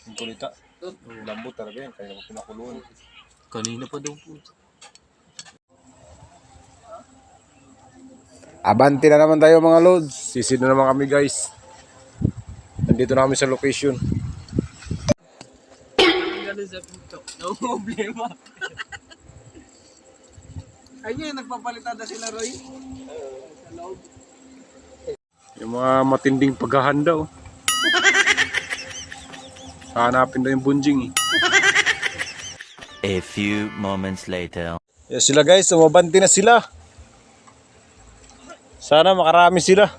Yung kulita. Lambot talaga yan. Kaya naman pinakuluan. Kanina pa daw po. Abante na naman tayo mga lods. Sisid na naman kami guys. Nandito na kami sa location. Ganun sa pinto. No problema. Ayun, nagpapalitan na sila Roy. Sa loob. Yung mga matinding paghahanda oh. Hanapin na yung bunjing eh. A few moments later. Yes sila guys, umabante na sila. Sana makarami sila.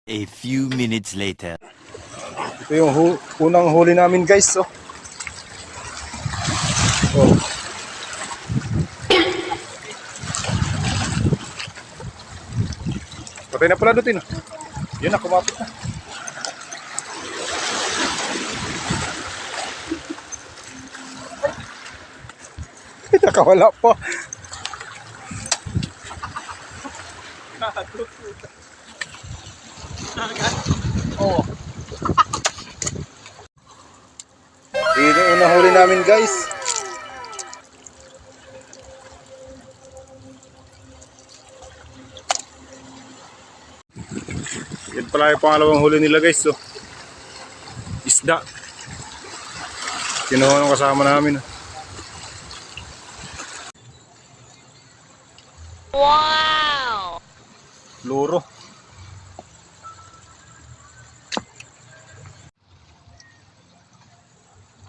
A few minutes later. Ito yung unang huli namin guys oh. Oh. Patay na pala dutin oh. Yan na, kumapit na. Nakawala pa. Oh. Ito yung unang huli namin guys. Yan pala yung pangalawang huli nila guys. So, isda. Kinuha ng kasama namin. Wow! Luro.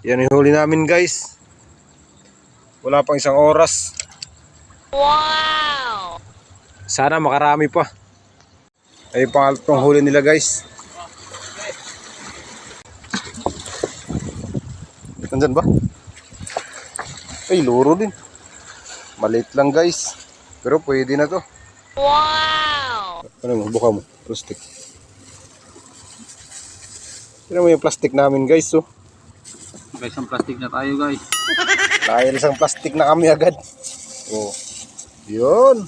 Yan yung huli namin guys. Wala pang isang oras. Wow! Sana makarami pa. Ay pangalatong huli nila guys. Nandyan ba? Ay luro din. Maliit lang guys. Pero pwede na to. Wow! Ano mo? Buka mo. Plastic. Tignan mo yung plastic namin guys. Oh. Guys, ang plastic na tayo guys. Dahil isang plastic na kami agad. Oh. Yun.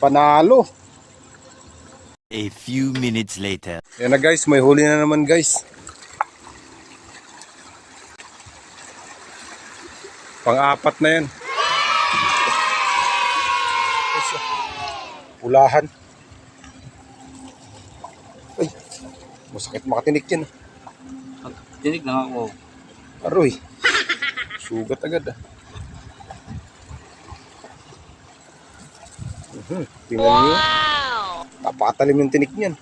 Panalo. A few minutes later. Yan na guys. May huli na naman guys. Pang-apat na yan. Ulahan. Ay, masakit makatinik yan. Tinig na ako. Aroy. Sugat agad ah. Tingnan nyo. Wow! Napakatalim yung tinik niyan.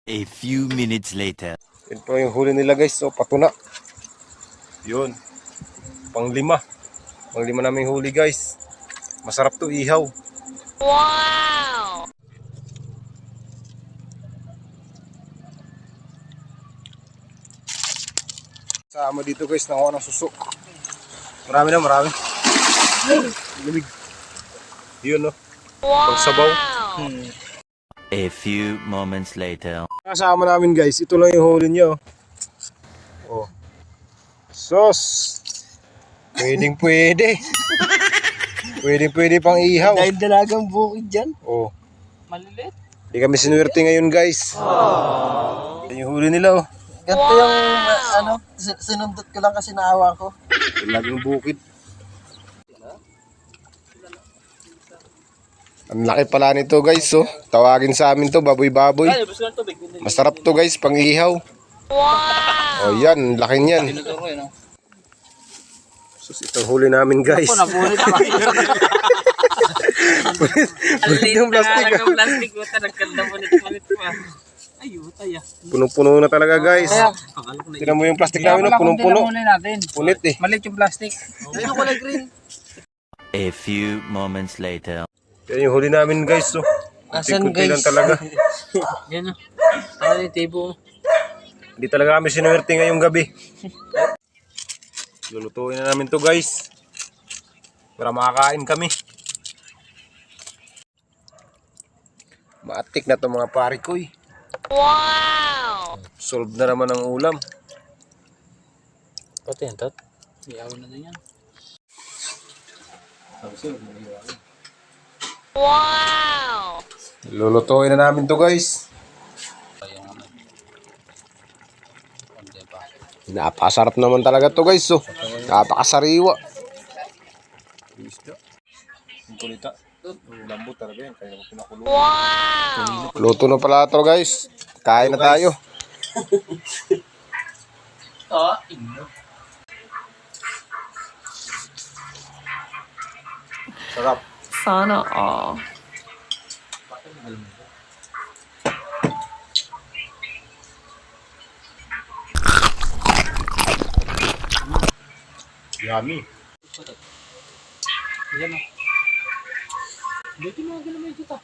A few minutes later. Yan po yung huli nila guys. So, patuna. Yun. Pang-lima. Pang-lima namin huli guys. Masarap to ihaw. Wow! Sama dito guys. Nakuha ng suso. Marami na, marami. Lamig. Yun no. Pagsabaw. A few moments later. Kasama namin guys. Ito lang yung huli niya. Oh. Sos. Pwedeng pwede. Pwedeng pwede pang ihaw. Dahil dalagang bukid dyan. Oh. Malilit. Hindi kami sinuwerte ngayon guys. Yan yung huli nila oh. Ganito yung sinundot ko lang kasi naawa ko. Laging bukid. Ang laki pala nito guys oh. Tawagin sa amin to baboy-baboy. Masarap to guys pang ihaw. Wow! Oh yan, laki niyan. Tinuturo yun. Sus, itong huli namin guys. Napunit pa. Punit yung plastic. Ang plastic mo ta nagkanda-punit pa. Ay, utay ah. Punong-puno na talaga guys. Tingnan mo yung plastic namin, no? Punong-puno. Punit eh. Malit yung plastic. Ayun yung kulay green. A few moments later. Yan yung huli namin guys. So. Asan, Kunti lang guys? talaga. Yan o. Saan yung table? Hindi talaga kami sinuwerte ngayong gabi. Lulutuin na namin to guys. Para makakain kami. Maatik na to mga pare ko eh. Wow! Solve na naman ang ulam. Pati yan, Tot. Iyawan na din yan. Wow! Lulutuin na namin to guys. Napakasarap naman talaga to guys. So, napakasariwa. Isda. Ang kulita. Lambot talaga yan. Kaya pinakulo. Wow! Luto na pala to guys. Kain na tayo. Sarap. Sana all. Yummy. Yan o. Dito mga gano'n may kita.